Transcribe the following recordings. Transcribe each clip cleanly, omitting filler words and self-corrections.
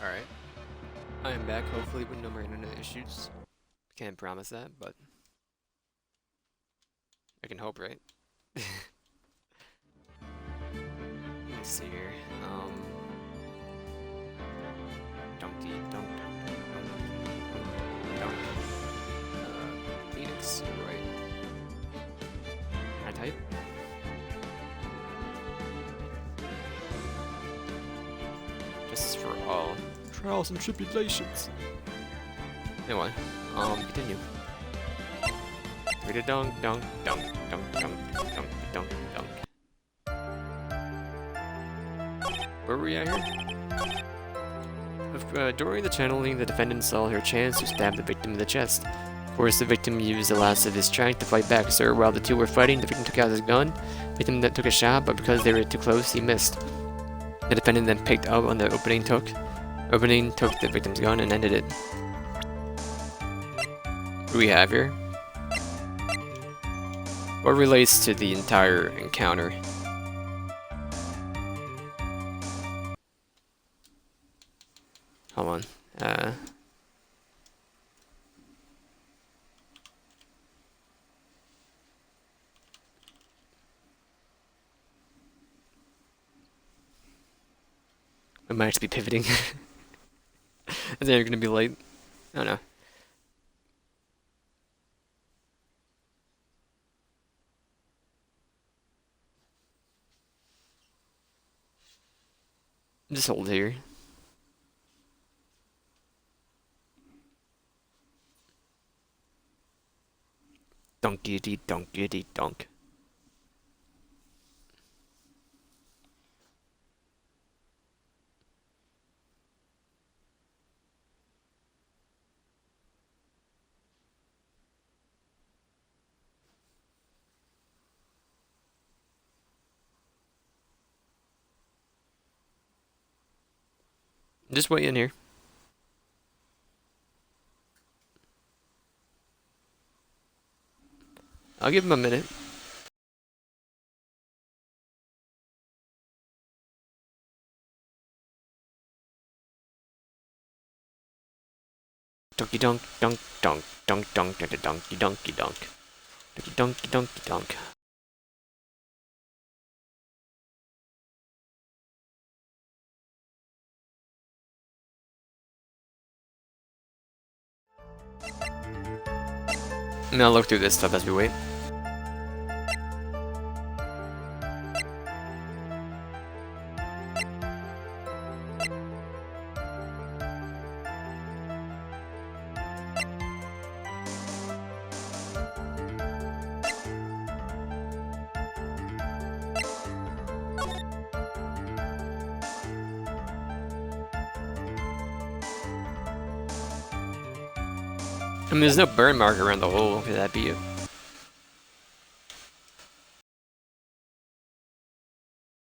Alright, I am back, hopefully with no more internet issues. Can't promise that, but I can hope, right? Let me see here. Donkey, dunk, dunk. Phoenix, right. I type? Justice for all. Trials and tribulations. Anyway, continue. Read a dunk, dunk, dunk, dunk, dunk, dunk, dunk, dunk. Where were we at here? During the channeling, the defendant saw her chance to stab the victim in the chest. Of course, the victim used the last of his strength to fight back, sir. While the two were fighting, the victim took out his gun. The victim then took a shot, but because they were too close, he missed. The defendant then picked up on the opening took the victim's gun and ended it. What do we have here? What relates to the entire encounter? Hold on. I might just be pivoting. I think you're gonna be late. I don't know. Just hold here. Dunkity dunkity dunk. Just wait in here. I'll give him a minute. Dunky dunk dunk dunk dunk dunk dunk dunky dunky dunk. Dunky dunky dunky dunk. And I'll look through this stuff as we wait. I mean, there's no burn marker around the hole. Could that be it?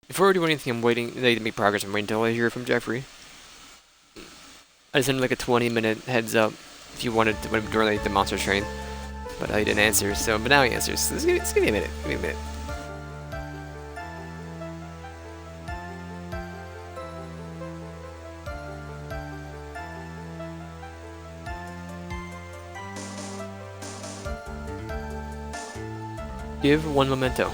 Before I do anything, I'm waiting. They make progress. I'm waiting until I hear from Jeffrey. I sent him like a 20-minute heads up if you wanted to during like, the monster train, but he didn't answer. So, but now he answers. So give me a minute. Give me a minute. Give one memento.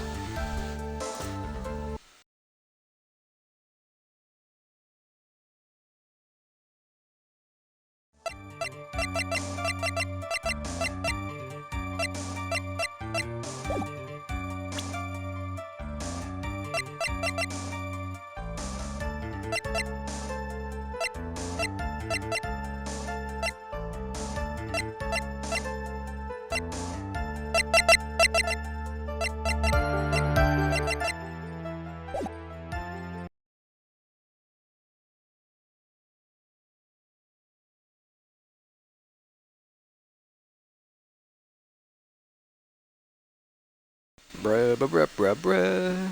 Bruh, bruh, bruh, bruh, bruh.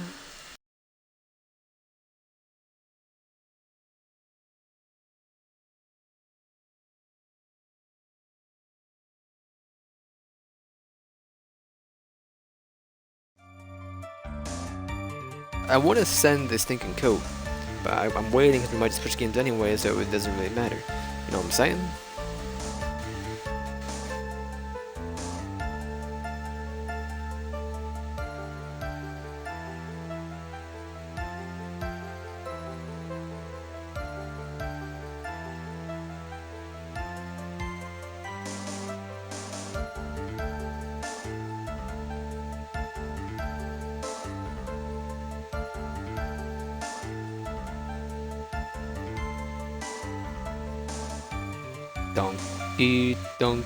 I want to send this thinking coat, but I'm waiting because we might just switch games anyway, so it doesn't really matter. You know what I'm saying? Donk, donk.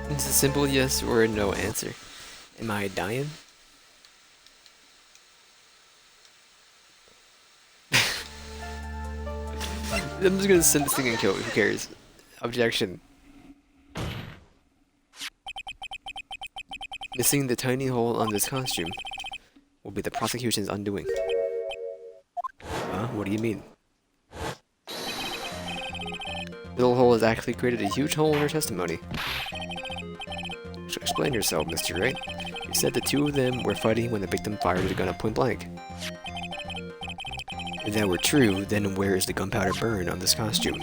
It's a simple yes or a no answer. Am I dying? I'm just gonna send this thing and kill it, who cares? Objection. Missing the tiny hole on this costume will be the prosecution's undoing. Huh? What do you mean? The little hole has actually created a huge hole in her testimony. Explain yourself, Mr. Wright. You said the two of them were fighting when the victim fired the gun at point blank. If that were true, then where is the gunpowder burn on this costume?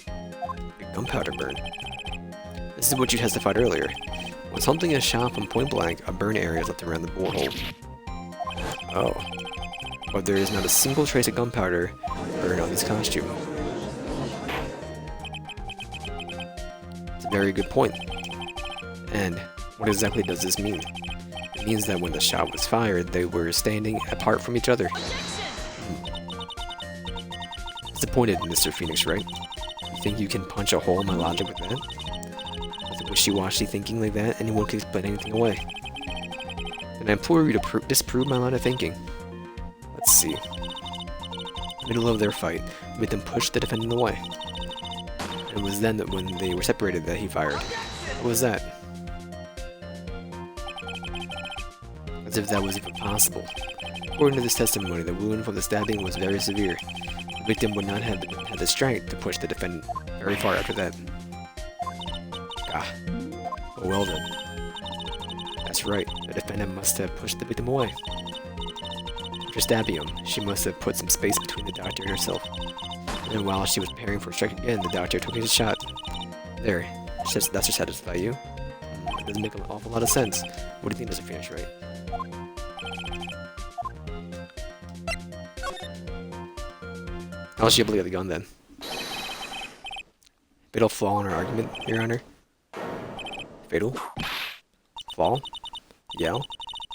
The gunpowder burn? This is what you testified earlier. When something is shot from point blank, a burn area is left around the bullet hole. Oh. But there is not a single trace of gunpowder burn on this costume. It's a very good point. And what exactly does this mean? It means that when the shot was fired, they were standing apart from each other. Disappointed, Mr. Phoenix, right? You think you can punch a hole in my logic with that? With wishy-washy thinking like that, anyone can explain anything away. Then I implore you to disprove my line of thinking. Let's see. Middle of their fight, the victim pushed the defendant away. And it was then that when they were separated that he fired. What was that? As if that was even possible. According to this testimony, the wound from the stabbing was very severe. The victim would not have had the strength to push the defendant very far after that. Ah. Oh well then. That's right, the defendant must have pushed the victim away. After stabbing him, she must have put some space between the doctor and herself. And while she was preparing for a strike again, the doctor took his shot. There. Does that satisfy you? It doesn't make an awful lot of sense. What do you think, Mr. Phoenix, right? How was she able to get the gun then? Fatal flaw in her argument, Your Honor? Fatal? Flaw? Yeah?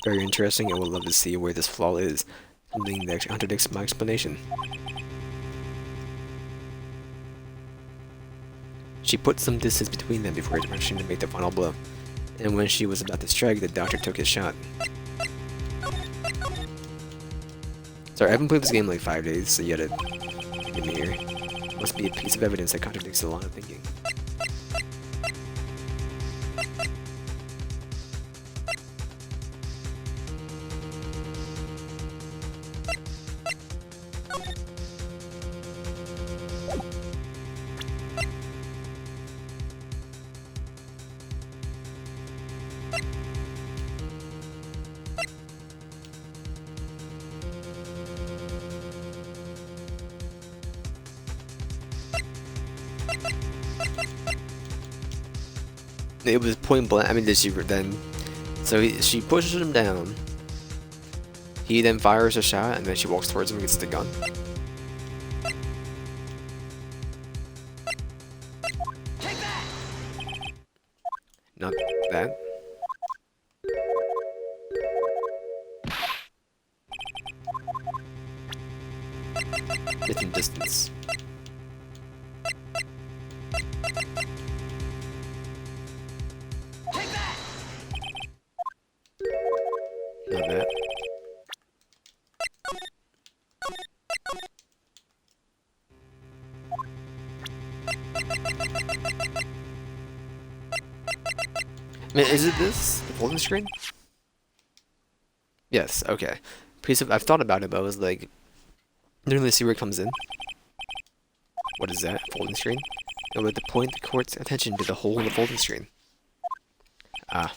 Very interesting. I would love to see where this flaw is. Something that contradicts my explanation. She put some distance between them before rushing to make the final blow. And when she was about to strike, the doctor took his shot. Sorry, I haven't played this game in like 5 days, so yet it give me here. Must be a piece of evidence that contradicts the line of thinking. It was point blank. I mean, did she then? So she pushes him down. He then fires a shot, and then she walks towards him and gets the gun. Not that. Different distance. Not that. I mean, is it this? The folding screen? Yes, okay. I've thought about it, but I was like, I don't really see where it comes in. What is that? Folding screen? I would like to point the court's attention to the hole in the folding screen. Ah.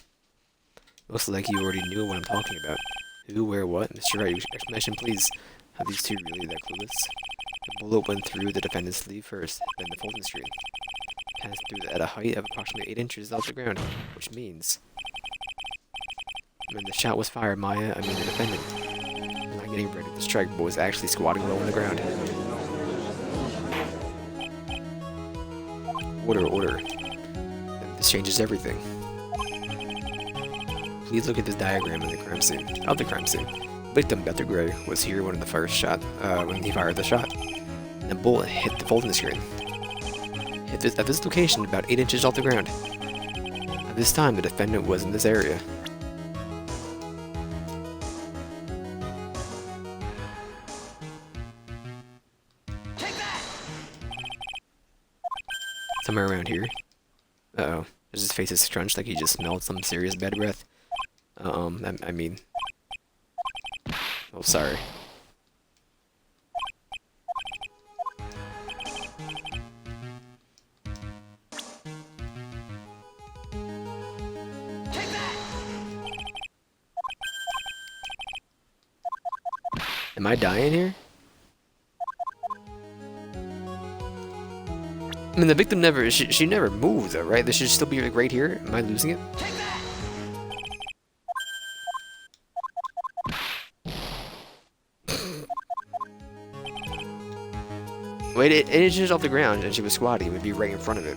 Looks like you already knew what I'm talking about. Who, where, what? Mr. Wright, explanation please. Are these two really that clueless? The bullet went through the defendant's sleeve first, then the folding screen. Passed through at a height of approximately 8 inches off the ground, which means... When the shot was fired, the defendant, was not getting ready to strike, but was actually squatting low on the ground. Order. This changes everything. Please look at this diagram of the crime scene. Victim, Dr. Gray, was here when he fired the shot. And the bullet hit the folding screen. At this location, about 8 inches off the ground. At this time, the defendant was in this area. Somewhere around here. Uh-oh. His face is scrunched like he just smelled some serious bad breath. I mean... Oh, sorry. Am I dying here? I mean, the victim never, she never moves, though, right? This should still be like right here. Am I losing it? Wait, 8 inches off the ground, and she was squatting. It would be right in front of it.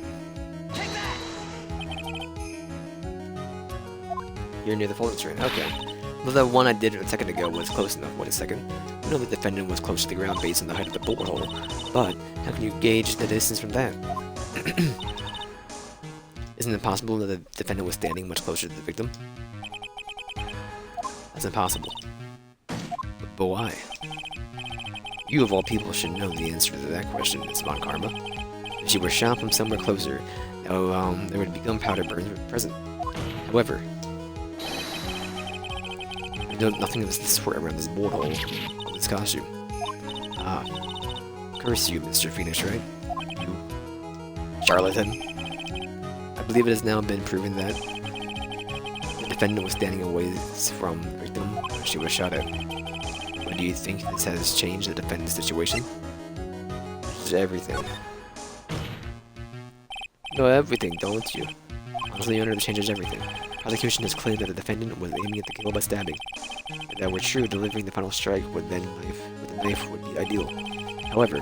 You're near the folding screen. Okay. Well, the one I did a second ago was close enough. Wait a second. I know the defendant was close to the ground based on the height of the bullet hole, but how can you gauge the distance from that? Isn't it possible that the defendant was standing much closer to the victim? That's impossible. But why? You of all people should know the answer to that question, Miss Von Karma. If she were shot from somewhere closer, there would be gunpowder burns present. However, nothing of this sort around this bullet hole of this costume. Ah. Curse you, Mr. Phoenix, right? You charlatan. I believe it has now been proven that the defendant was standing away from the victim when she was shot at. But do you think this has changed the defendant's situation? It's everything. No, everything, don't you? Honestly, Your Honor, it changes everything. Prosecution has claimed that the defendant was aiming at the kill by stabbing. If that were true, delivering the final strike with the knife would be ideal. However,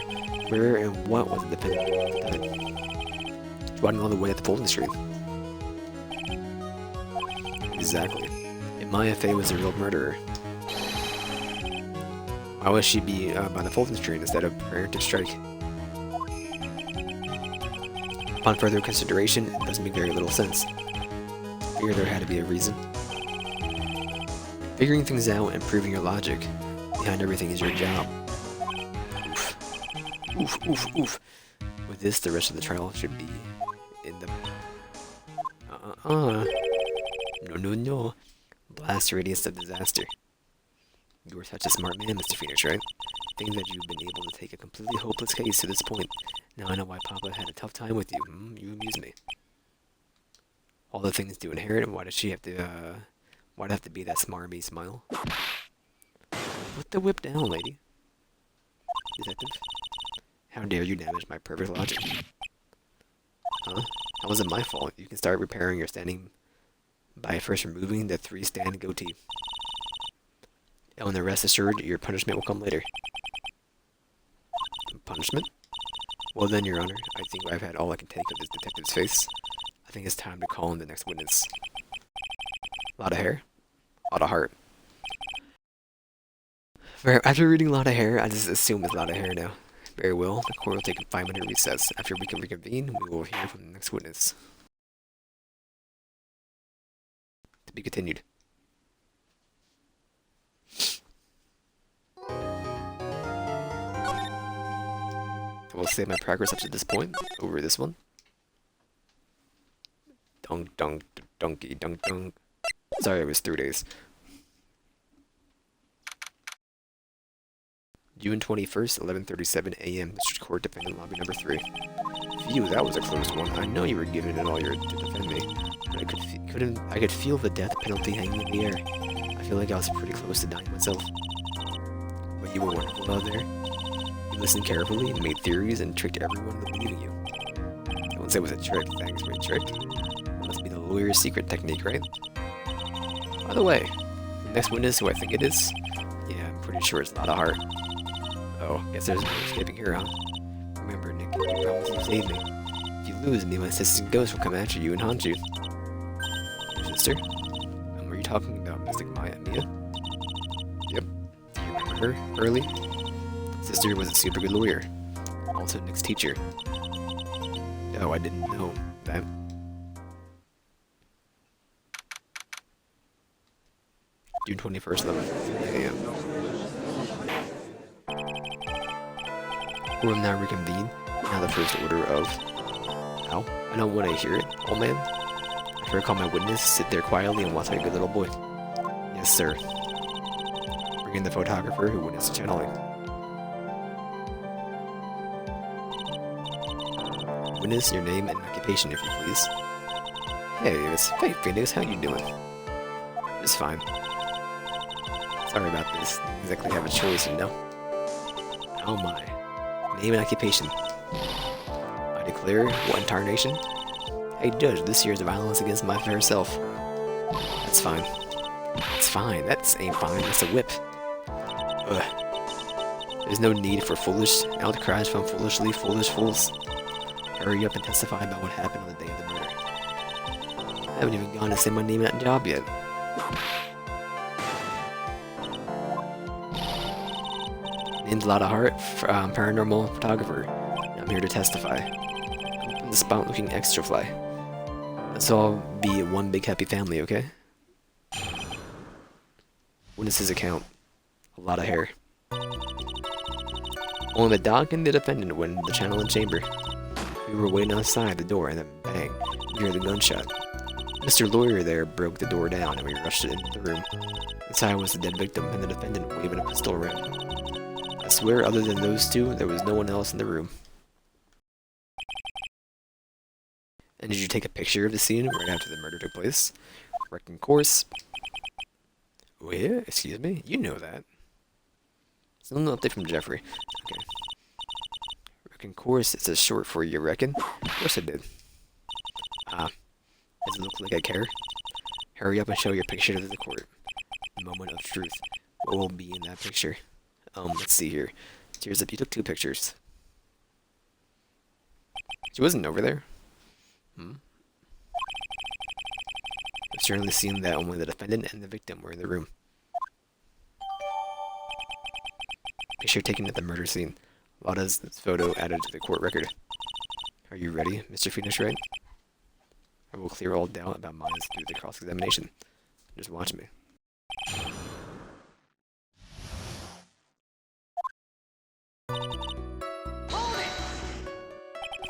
where and what was the defendant doing at the time? Squatting all the way at the folding screen. Exactly. If Maya Fey was a real murderer, why would she be by the folding screen instead of preparing to strike? Upon further consideration, it does make very little sense. I figure there had to be a reason. Figuring things out and proving your logic behind everything is your job. Oof. With this, the rest of the trial should be in the... No. Blast radius of disaster. You were such a smart man, Mr. Phoenix, right? Think that you've been able to take a completely hopeless case to this point. Now I know why Papa had a tough time with you. You amuse me. All the things to inherit, and why does she have to, why'd it have to be that smarmy smile? Put the whip down, lady. Detective. How dare you damage my perfect logic? Huh? That wasn't my fault. You can start repairing your standing by first removing the 3-stand goatee. And the rest assured, your punishment will come later. Punishment? Well then, Your Honor, I think I've had all I can take of this detective's face. I think it's time to call in the next witness. A lot of hair, a lot of heart. After reading a lot of hair, I just assume it's a lot of hair now. Very well, the court will take a 5-minute recess. After we can reconvene, we will hear from the next witness. To be continued. I will save my progress up to this point, over this one. Dunk, dunk, donkey, dunk, dunk. Sorry, it was 3 days. June 21st, 11:37 a.m. District Court, Defendant Lobby Number 3. Phew, that was a close one. I know you were giving it all to defend me, but I could feel the death penalty hanging in the air. I feel like I was pretty close to dying myself. But you were wonderful out there. You listened carefully, made theories, and tricked everyone into believing you. I wouldn't say it was a trick. Thanks for a trick. It must be the lawyer's secret technique, right? By the way, the next witness, who I think it is, yeah, I'm pretty sure it's not a heart. Oh, guess there's no escaping here, huh? Remember, Nick, you promised to save me. If you lose, me and my sister's ghost will come after you and haunt you. Your sister? What are you talking about, Mystic Mia? Yep. Do you remember her, Early? Sister was a super good lawyer. Also Nick's teacher. Oh, I didn't know that. June 21st, 11:50 a.m. We will now reconvene. Now the first order of... Ow, I don't want to hear it, old man. After I call my witness, sit there quietly and watch like a good little boy. Yes, sir. Bring in the photographer who witnessed the channeling. Witness, your name and occupation, if you please. Hey, Phoenix, how you doing? Just fine. Sorry about this. Didn't exactly have a choice, you know? Oh my. Name and occupation. I declare, what in tarnation? Hey Judge, this year's violence against my fair self. That's fine. It's fine. That ain't fine. It's a whip. Ugh. There's no need for foolish outcries from foolishly foolish fools. Hurry up and testify about what happened on the day of the murder. I haven't even gone to say my name at the job yet. Name's Lotta Hart, paranormal photographer. I'm here to testify. I'm from the spot looking extra fly. Let's all be one big happy family, okay? Witness's account. A lot of hair. Only the doc and the defendant went into the channel and chamber. We were waiting outside the door and then bang, we heard the gunshot. Mr. Lawyer there broke the door down and we rushed into the room. Inside was the dead victim and the defendant waving a pistol around. I swear, other than those two, there was no one else in the room. And did you take a picture of the scene right after the murder took place? Wrecking course. Oh yeah? Excuse me? You know that. Still no update from Jeffrey. Okay. Wrecking course, it's a short for you reckon? Of course it did. Ah. Does it look like I care? Hurry up and show your picture to the court. The moment of truth. What will be in that picture? Let's see here. Cheers up, you took 2 pictures. She wasn't over there. I've certainly seen that only the defendant and the victim were in the room. Picture taken at the murder scene. Lotta's photo added to the court record. Are you ready, Mr. Phoenix Wright? I will clear all doubt about mine through the cross-examination. Just watch me.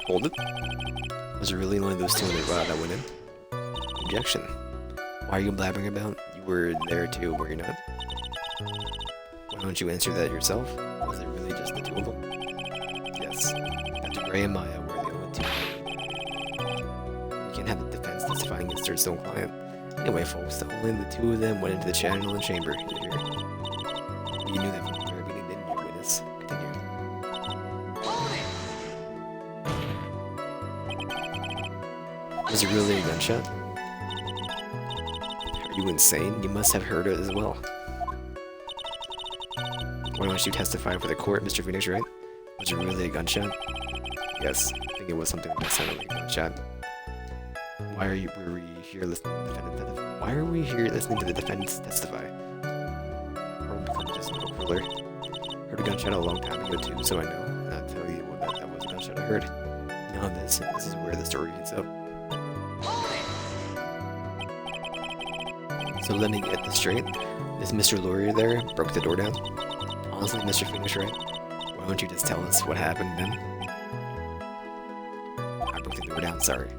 Hold it. Was it really only those two in the crowd that went in? Objection. Why are you blabbering about? You were there too, were you not? Why don't you answer that yourself? Was it really just the 2 of them? Yes. Dr. Gray and Maya were the only 2. We can't have the defense testifying against their own client. Anyway, folks, only the 2 of them went into the channel and chamber. You hear? You knew that from the very beginning, didn't you, witness? Continue. Was it really a gunshot? Are you insane? You must have heard it as well. Why don't you testify for the court, Mr. Phoenix Wright? Was it really a gunshot? Yes, I think it was something that sounded like a gunshot. Why are we here listening to the defendant? Why are we here listening to the defendants testify? Or become just no cooler. Heard a gunshot a long time ago too, so I know. And I'll tell you what that was a gunshot I heard. Now this is where the story heats up. So let me get this straight. This Mr. Lawyer there broke the door down. Honestly, Mr. Finish Right, why don't you just tell us what happened then? I broke the door down, sorry.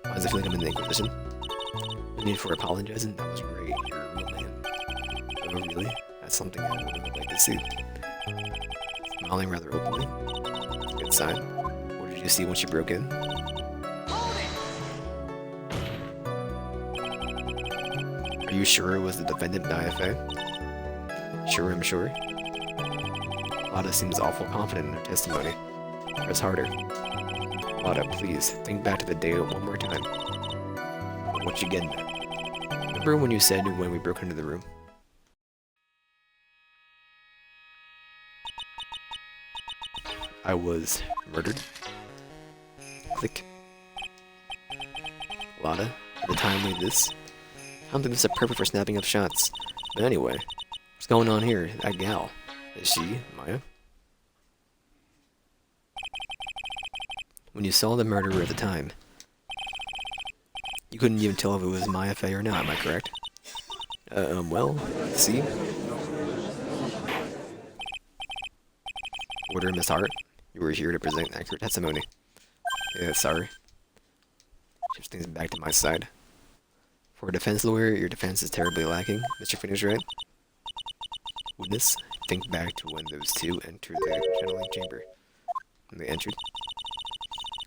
Why does it feel like I'm in the Inquisition? No need for apologizing, that was great, you're a real man. Oh really? That's something I would like to see. Smiling rather openly. Good sign. What did you see once you broke in? Are you sure it was the defendant IFA? Sure, I'm sure. Lada seems awful confident in her testimony. Press harder. Lada, please, think back to the day one more time. What you getting at? Remember when you said when we broke into the room? I was murdered. Click. Lada, at a time like this, I don't think this is perfect for snapping up shots. But anyway, what's going on here? That gal. Is she Maya? When you saw the murderer at the time, you couldn't even tell if it was Maya Fey or not, am I correct? Well, see? Order, Miss Hart. You were here to present accurate testimony. Yeah, sorry. Shift things back to my side. For a defense lawyer, your defense is terribly lacking, Mr. Finish Right. Witness, think back to when those two entered the channeling chamber. When they entered.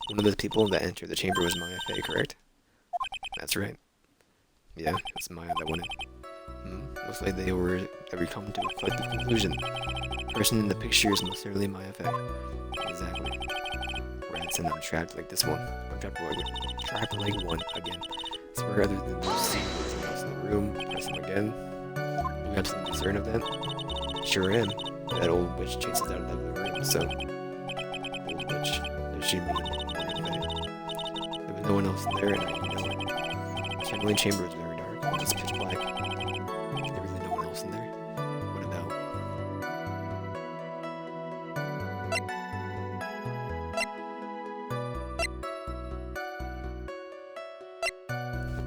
One of those people that entered the chamber was Maya Fey, correct? That's right. Yeah, it's Maya that went in. Looks like we come to a collective conclusion. The person in the picture is most certainly Maya Fey. Exactly. Rats and I'm trapped like this one. I'm trapped like one again. Swear other than those two something else in the room. Press them again. You absolutely certain of that? Sure am. That old witch chases out of the room, so... Old witch. Does she mean Morgan Fey? There was no one else in there, and I know it. The channeling chamber was very dark. It was pitch black. There was really no one else in there. What about...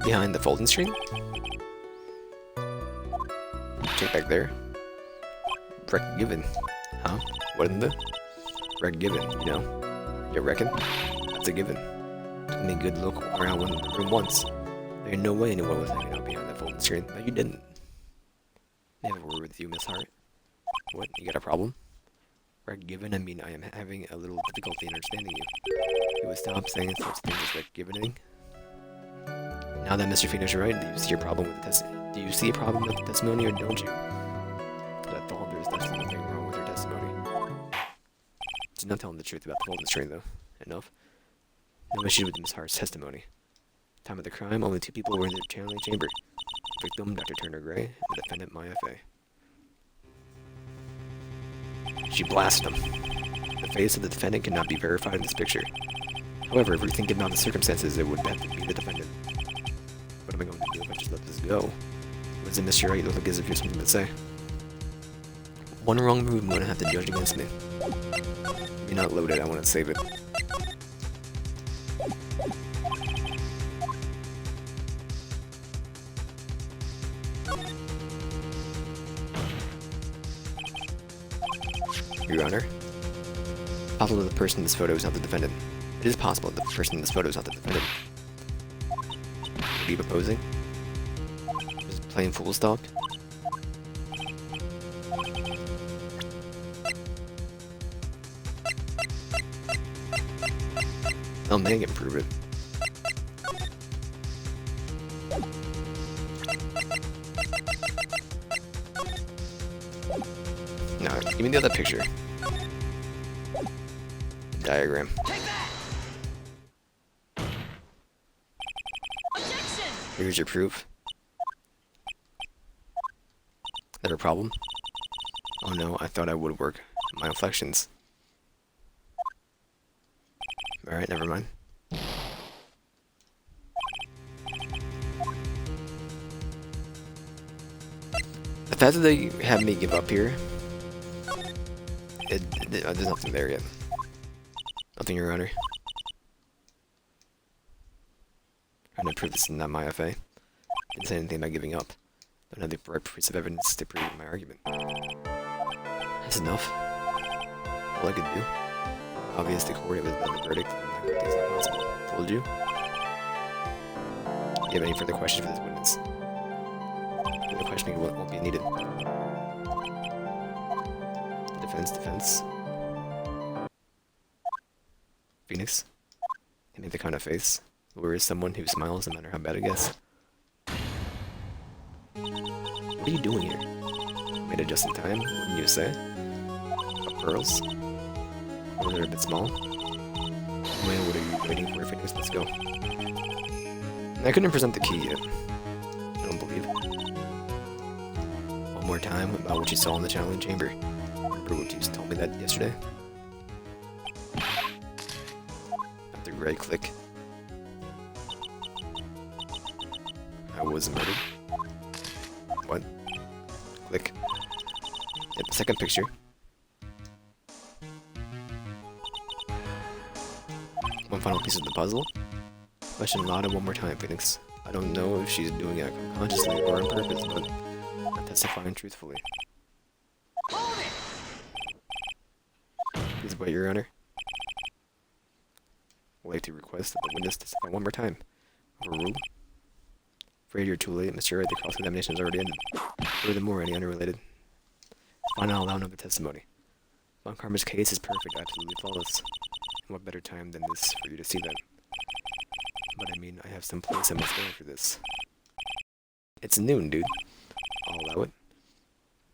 Behind the folding screen? Check back there. Rec given. Huh? What in the? Rec given, you know? You reckon? That's a given. Took me a good look around the room once. There ain't no way anyone was hanging out behind that folding screen. No, you didn't. May I have a word with you, Miss Hart? What? You got a problem? Rec given? I mean, I am having a little difficulty in understanding you. You would stop saying such things as rec givening? Now that Mr. Phoenix is right, do you see a problem with the testimony or don't you? I thought there was definitely nothing wrong with her testimony. She's not telling the truth about the folding screen though. Enough. No issue with Miss Hart's testimony. Time of the crime, only two people were in the channeling chamber. The victim, Dr. Turner Gray, and the defendant, Maya Fey. She blasted him. The face of the defendant cannot be verified in this picture. However, if we think about the circumstances, it would definitely be the defendant. What am I going to do if I just let this go? What is it, Mr. Wright? You look as if you have something to say. One wrong move, I'm going to have to judge against me. Let me not load it, I want to save it. Your Honor, possible that the person in this photo is not the defendant. It is possible that the person in this photo is not the defendant. What are you proposing? Just plain full stop? Oh, man, can prove it. No, give me the other picture. Diagram. Here's your proof. Is that a problem? Oh no, I thought I would work my inflections. Alright, never mind. fact that they have me give up here, there's nothing there yet. Nothing, Your Honor. Trying to prove this is not my FA. Didn't say anything about giving up. Don't have the right piece of evidence to prove my argument. That's enough. All I could do. Obvious the court was about the verdict, and it's not possible. Told you. Do you have any further questions for this witness? Further questioning won't be needed. Defense. Phoenix. You make the kind of face. Lure is someone who smiles no matter how bad it gets. What are you doing here? Made it just in time, wouldn't you say? Pearls? Oh, they're a bit small. Man, what are you waiting for, Phoenix? Let's go. I couldn't present the key yet. I don't believe. One more time about what you saw in the channeling chamber. Remember what you told me that yesterday? After Wright click. I was murdered. What? Click. Yep, second picture. One final piece of the puzzle. Question Lada one more time, Phoenix. I don't know if she's doing it unconsciously or on purpose, but I'm testifying truthfully. Please wait, Your Honor. I'd like to request that the witness testify one more time. Overruled. Afraid you're too late, Mr. Wright. The cross-examination is already ended. Furthermore, any unrelated. Why not allow another testimony? Von Karma's case is perfect, absolutely flawless. And what better time than this for you to see that? But I mean, I have some place I must go for this. It's noon, dude. I'll allow it.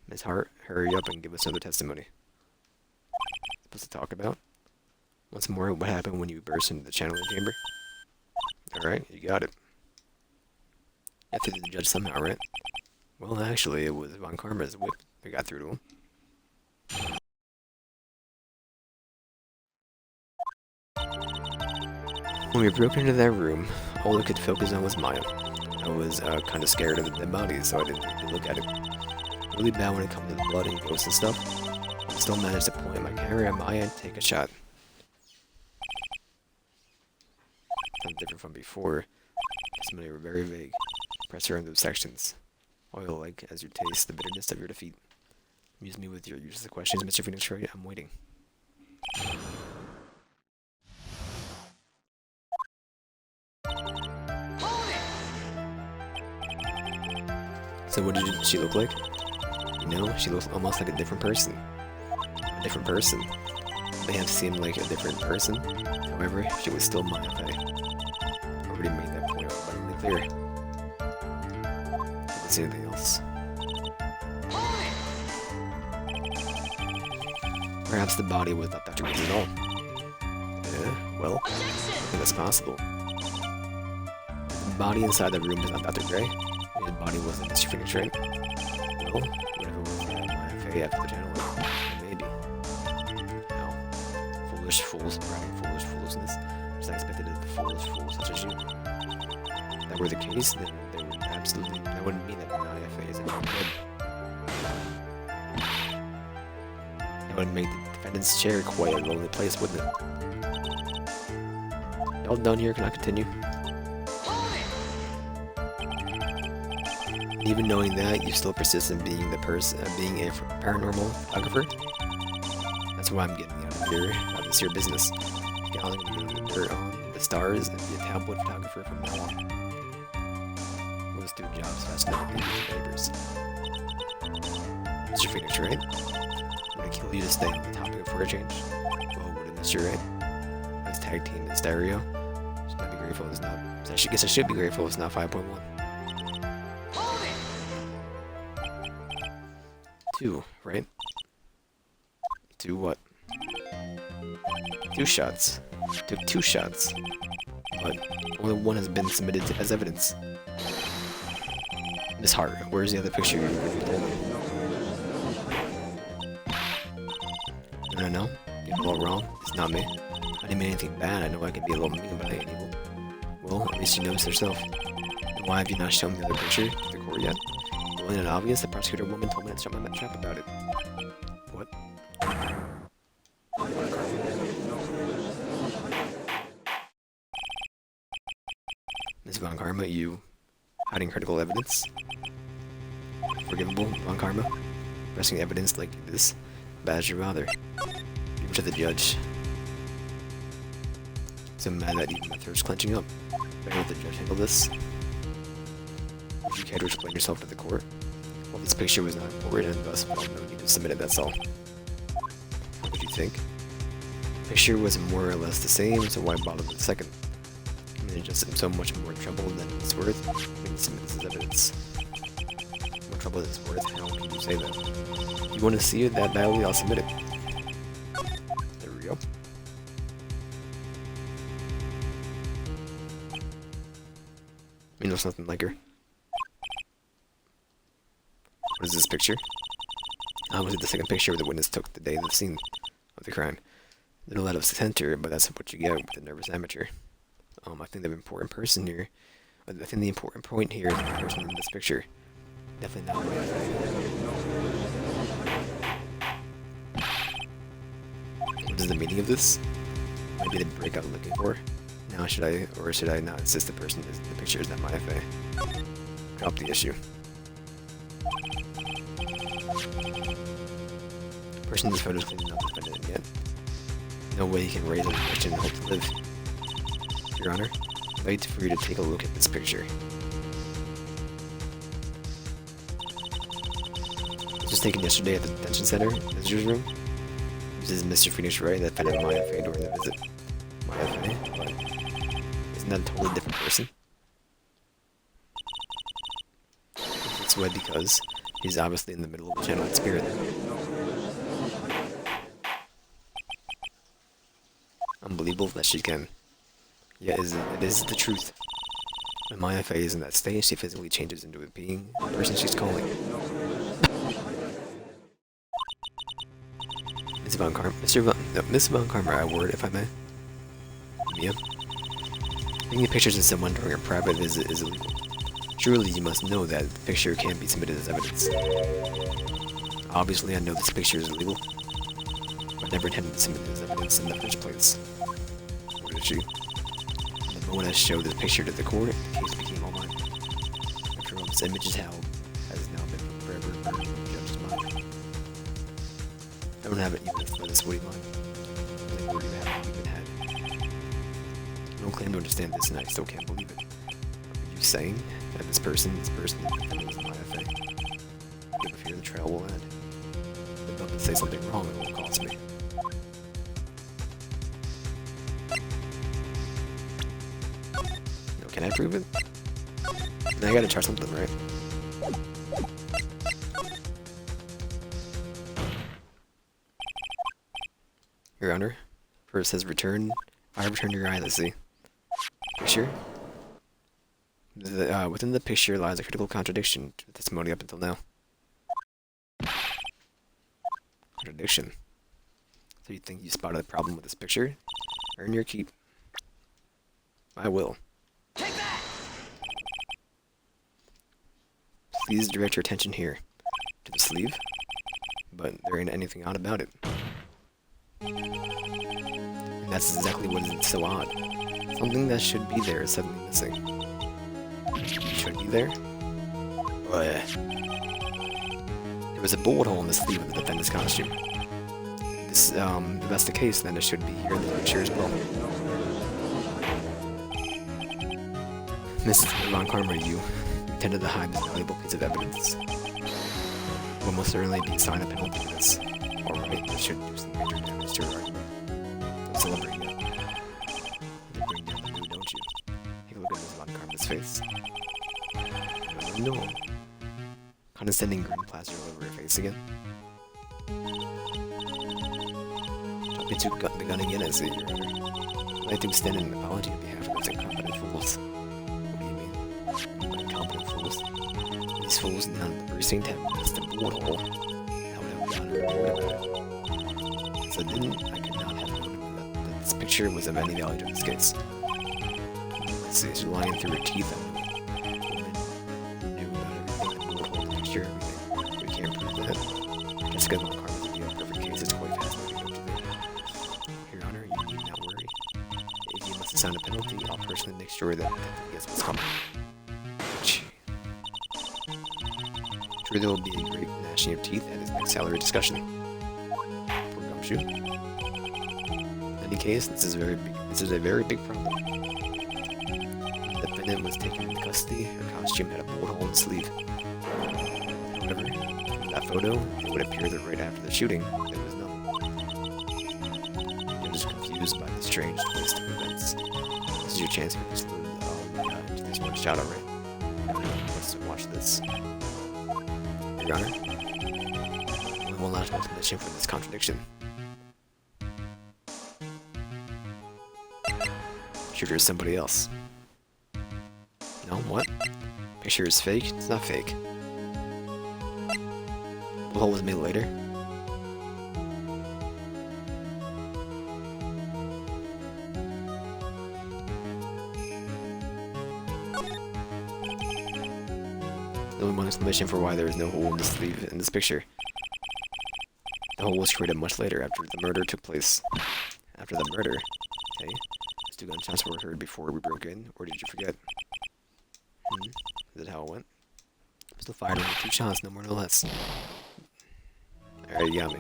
Miss Hart, hurry up and give us another testimony. Supposed to talk about? Once more, what happened when you burst into the channeling chamber? Alright, you got it. You have to the judge somehow, right? Well, actually, it was Von Karma's whip that got through to him. When we broke into that room, all I could focus on was Maya. I was kind of scared of the dead bodies, so I didn't even look at it. Really bad when it comes to the blood and ghosts and stuff. I still managed to point my camera at Maya and take a shot. Something different from before. Testimony were very vague. Press her in those sections. Oil-like as you taste the bitterness of your defeat. Amuse me with your useless questions, Mr. Phoenix Wright. I'm waiting. So what did she look like? You know, she looks almost like a different person. A different person. May have seemed like a different person. However, she was still my FA. Already made that point abundantly clear. Didn't see anything else. Perhaps the body was not Dr. Gray's at all. Yeah, well, I think that's possible. The body inside the room is not Dr. Gray. His body wasn't Mr. Phoenix Wright. Well, whatever was my FA after the channel, maybe. No. Foolish fools, writing foolish foolishness. Just expected of foolish fools such as you. If that were the case, then there would absolutely, that wouldn't mean that my FA is actually dead. That would make the defendant's chair quite a lonely place, wouldn't it? Y'all done here? Can I continue? Even knowing that, you still persist in being the being a paranormal photographer. That's why I'm getting out of here, out of this here business. You're only gonna be dirt on the stars and be a tabloid photographer from now on. Those two jobs faster than the neighbors. Mr. Phoenix Wright? Would it kill you to stay on the topic for a change? Well, would it, Mr. Wright? This tag team in stereo. Should not be grateful it's not. I guess I should be grateful it's not 5.1. 2, right? 2 what? 2 shots. Took 2 shots. But only one has been submitted as evidence. Miss Hart, where's the other picture you told me? No. You're a little wrong. It's not me. I didn't mean anything bad. I know I can be a little mean, but I ain't evil. Well, at least she knows herself. Then why have you not shown me the other picture to the court yet? blatant and obvious. The prosecutor woman told me to shut my trap about it. What? Miss Von Karma, you hiding critical evidence? Forgivable, Von Karma? Pressing evidence like this? Bad as your father. Even to the judge. So mad that even my throat's clenching up. Better let the judge handle this. Would you care to explain yourself to the court? Well, this picture was not important and thus felt no need to submit it, that's all. What would you think? The picture was more or less the same, so why bother with the second? I mean, it just in so much more trouble than it's worth. I mean, submit this as evidence. More trouble than it's worth, how can you say that? If you want to see it that badly, I'll submit it. There we go. I mean, there's nothing like her. What is this picture? Was it the second picture the witness took the day of the scene of the crime? Didn't let us center, but that's what you get with a nervous amateur. I think the important person here, I think the important point here is the person in this picture. Definitely not. What is the meaning of this? Maybe the breakout I'm looking for. Now should I, or should I not insist the person in the picture is not my FA? Drop the issue. The person in this photo is clearly not defendant yet. No way he can raise a question and hope to live. Your Honor, I'd like for you to take a look at this picture. It was taken yesterday at the detention center, visitor's room. This is Mr. Phoenix Wright that defended my FA during the visit. My FA? What? Isn't that a totally different person? It's way because he's obviously in the middle of the channel in spirit. Unbelievable that she can. Yeah, it is the truth. When Maya FA is in that stage, she physically changes into a being, the person she's calling. Miss Von Karma, a word, if I may. Mia? Taking pictures of someone during a private visit is illegal. Surely you must know that the picture can't be submitted as evidence. Obviously, I know this picture is illegal, but never intended to submit it as evidence in the first place. What did she? The moment I showed the picture to the court, the case became all mine. After all, this image is held, has now been forever burned in the judge's mind. I don't have it even for this woody line. They already have even had. I don't claim to understand this, and I still can't believe it. Are you saying that this person is my FA? I have a fear the trial will end. If I'm to say something wrong, it won't cost me. Can I prove it? Now I gotta try something, right? Your Honor, first says return. I return your eye, let's see. Picture? Within the picture lies a critical contradiction to the testimony up until now. Contradiction? So you think you spotted a problem with this picture? Earn your keep. I will. Please direct your attention here, to the sleeve, but there ain't anything odd about it. And that's exactly what is so odd. Something that should be there is suddenly missing. Should be there? There was a bullet hole in the sleeve of the defendant's costume. This, if that's the case, then it should be here in the picture as well. Mrs. Von Karma, you intended to hide this valuable piece of evidence. Will most certainly be assigned a penalty for this. Alright, this should do some major damage to her argument. Don't celebrate yet. You bring down the mood, don't you? Take a look at Mrs. Von Karma's face. No. Condescending grin plastered all over her face again. Don't be too the gun again, I say, Your Honor. I'd like to extend an apology on behalf of those incompetent fools. Incompetent fools. These fools down at the precinct have missed a bullet hole. How would I have gotten her about it? So I could not have known that this picture was of any value to this case. Let's see, she's lying through her teeth. The woman knew about everything the bullet hole in the picture It's good luck, Carmen. You have a perfect case. His wife has nothing to do. Your Honor, you need not worry. If you must assign a penalty, I'll personally make sure that he gets what's coming. Sure, there will be a great gnashing of teeth at his next salary discussion. Poor Gumshoe. In any case, this is a very big problem. When the defendant was taken into custody, her costume had a bullet hole in the sleeve. However, from that photo, it would appear that right after the shooting, there was none. You're just confused by the strange twist of events. This is your chance to exclude into this one shot already. Let's watch this. Your Honor, we will not explanation for this contradiction. Shooter is somebody else. No, what? Picture is fake? It's not fake. The hole was made later. The only one explanation for why there is no hole in the sleeve in this picture. The hole was created much later after the murder took place. After the murder, hey? Those 2 gunshots were heard before we broke in, or did you forget? Is that how it went? Still fired only 2 shots, no more no less. Alright, you got me.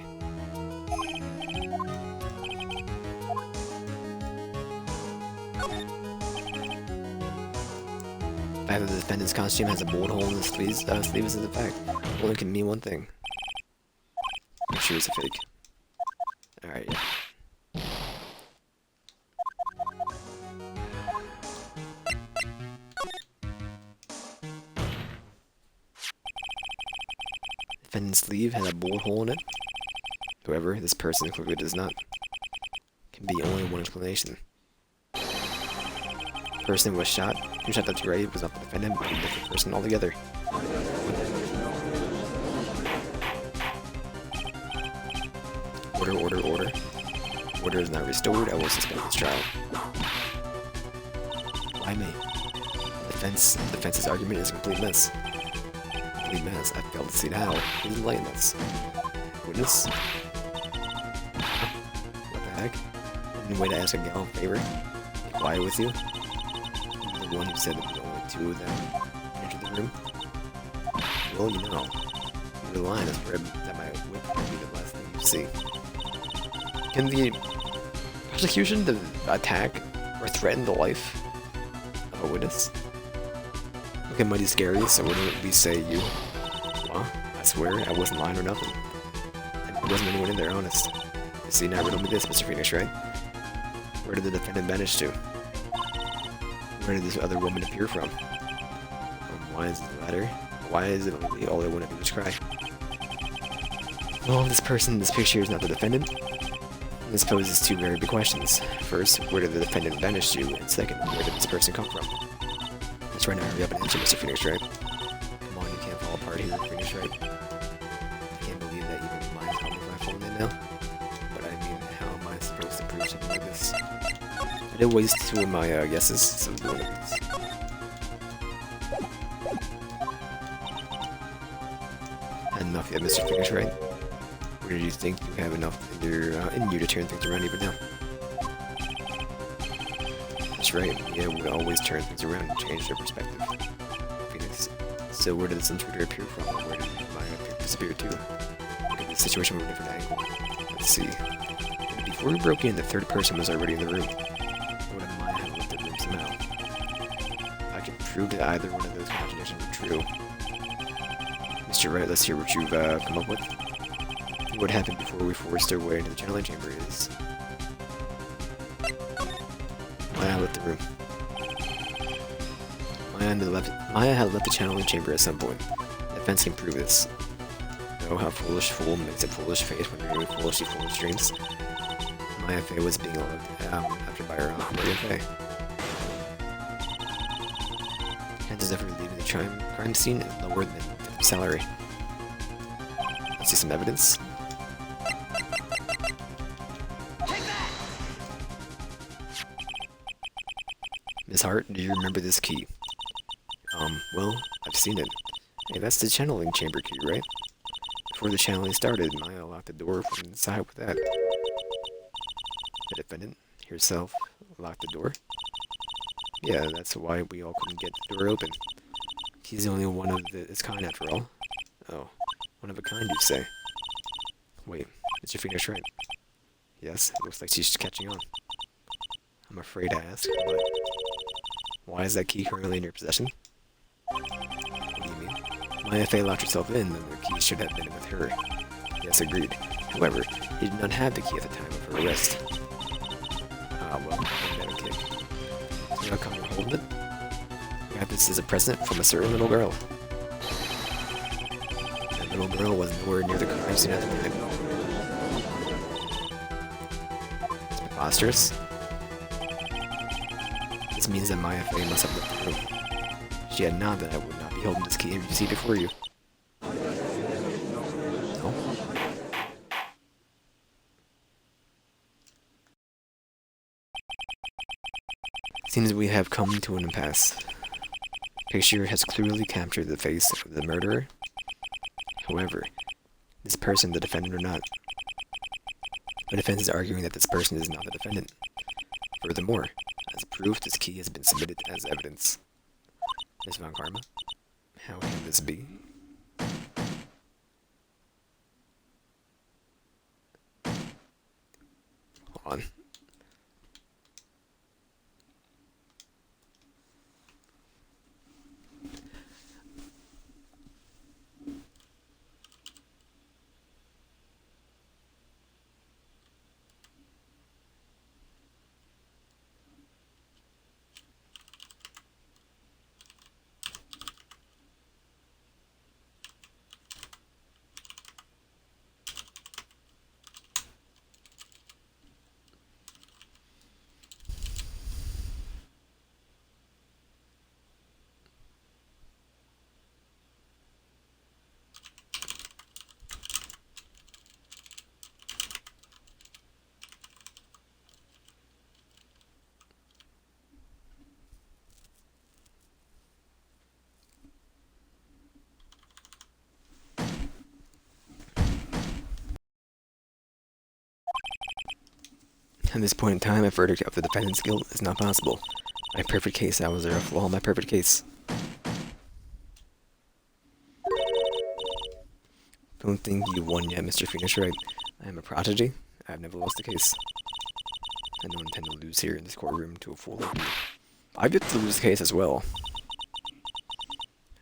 The fact that the defendant's costume has a bullet hole in the sleeve is a fact. Only can mean one thing. I'm sure it's a fake. Alright, yeah. Defendant's sleeve had a bullet hole in it. However, this person clearly does not. Can be only one explanation. The person was shot. Who shot that Wright was not the defendant, but a different person altogether. Order, order, order. Order is not restored. I will suspend this trial. Why me? The defense's argument is a complete mess. Complete mess. I failed to see it how. Please enlighten us. Witness? What the heck? Any way to ask a gal a favor? Be quiet with you? The one who said that only 2 of them entered the room? Well, you know. The line is that my whip will be the last thing you see. Can the prosecution attack or threaten the life of a witness? Okay, mighty scary, so wouldn't we say you? Well, I swear, I wasn't lying or nothing. And there wasn't anyone in there, honest. You see, now riddle me this, Mr. Phoenix, right? Where did the defendant vanish to? Where did this other woman appear from? Why is it the latter? Why is it only all I want to do is cry? Well, this person in this picture is not the defendant. This poses 2 very big questions. First, where did the defendant vanish to? And second, where did this person come from? Let's try to hurry up and answer, Mr. Phoenix, right? Come on, you can't fall apart here, Phoenix, right? I can't believe that even mine called me my phone in now. But I mean, how am I supposed to prove something like this? I did waste 2 of my guesses, so do one of these. Had enough yet, Mr. Phoenix, right? Or did you think you have enough in you to turn things around even now? That's right, yeah, we always turn things around and change their perspective. Phoenix, so where did this intruder appear from? Where did Maya disappear to? Look at the situation from a different angle. Let's see. Before we broke in, the 3rd person was already in the room. What if Maya had left the room somehow? I can prove that either one of those contradictions are true. Mr. Wright, let's hear what you've come up with. What happened before we forced our way into the channeling chamber is... Maya left the room. Maya had left the channeling chamber at some point. The defense can prove this. Know how foolish fool makes a foolish face when you're doing foolishly foolish dreams? Maya Fey was being looked after by her aunt, Maria Fey. Chances of her leaving the crime scene is lower than the salary. Let's see some evidence. Miss Hart, do you remember this key? Well, I've seen it. Hey, that's the channeling chamber key, right? before the channeling started, Maya locked the door from inside with that. The defendant herself locked the door? Yeah, that's why we all couldn't get the door open. He's the only one of its kind after all. Oh, one of a kind, you say? Wait, is your finish right? Yes, it looks like she's catching on. I'm afraid to ask, but why is that key currently in your possession? What do you mean? Maya Fey locked herself in, then the key should have been with her. Yes, agreed. However, he did not have the key at the time of her arrest. Ah, well, then okay. So how come you're holding it? You have this as a present from a certain little girl. That little girl was nowhere near the crime scene at the time. It's preposterous. This means that Maya Fey must have left the room. If she had not, then I would not be holding this key you see before you. No? Seems we have come to an impasse. Picture has clearly captured the face of the murderer. However, this person the defendant or not. The defense is arguing that this person is not the defendant. Furthermore, as proof, this key has been submitted as evidence. Ms. Von Karma, how can this be? Hold on. At this point in time, a verdict of the defendant's guilt is not possible. My perfect case, how was there a flaw in my perfect case? Don't think you won yet, Mr. Phoenix Wright. I am a prodigy. I have never lost a case. I don't intend to lose here in this courtroom to a fool like you. I get to lose the case as well.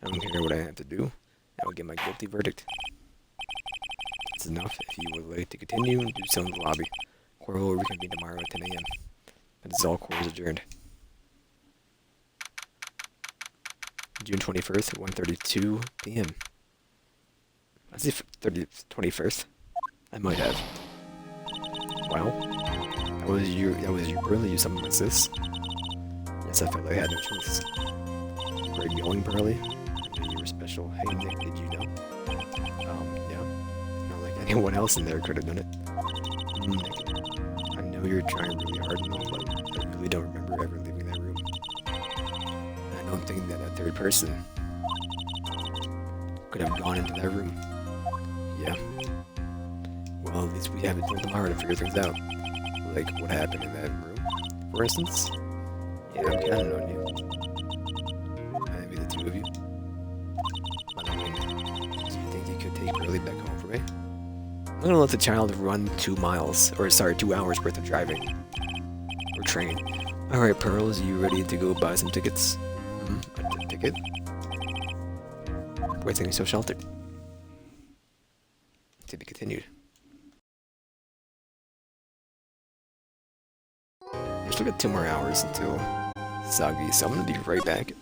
I don't care what I have to do. I will get my guilty verdict. It's enough. If you would like to continue, do so in the lobby. Court will reconvene tomorrow at 10 a.m. That is all. Court is adjourned. June 21st, 1:32 p.m. I see 21st. I might have. Wow. That was you Burley, you summoned my sis. Yes, I felt like I had no choice. Very going Burley. I knew you were special. Hey Nick, did you know? Yeah. Not like anyone else in there could have done it. Nick. I know you're trying really hard and all, but I really don't remember ever leaving that room. I don't think that a third person could have gone into that room. Yeah. Well, at least we have until tomorrow to figure things out. Like, what happened in that room, for instance? Yeah, I'm counting on you. Maybe the two of you. By the way, do you think you could take Burley back home for me? I'm gonna let the child run 2 hours worth of driving. Or train. Alright, Pearls, you ready to go buy some tickets? A ticket? Why are you so sheltered? To be continued. We still got 2 more hours until Sagi, so I'm gonna be right back.